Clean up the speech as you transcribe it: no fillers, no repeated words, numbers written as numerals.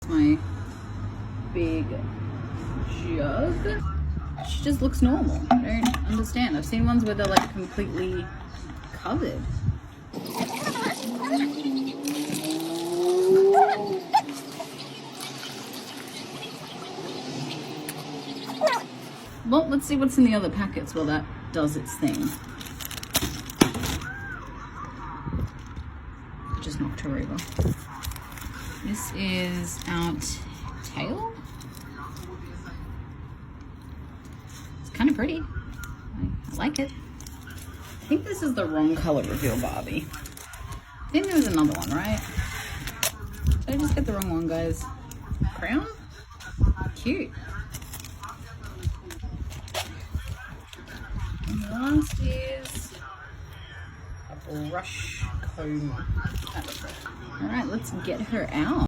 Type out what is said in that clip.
My big jug. She just looks normal. I don't understand. I've seen ones where they're like completely covered. Well, let's see what's in the other packets while that does its thing. Just knocked her over. This is our tail. It's kind of pretty. I like it. I think this is the wrong color of your Barbie. I think there was another one, right? Did I just get the wrong one, guys? Crown? Cute. And the last is a brush comb. Alright, let's get her out.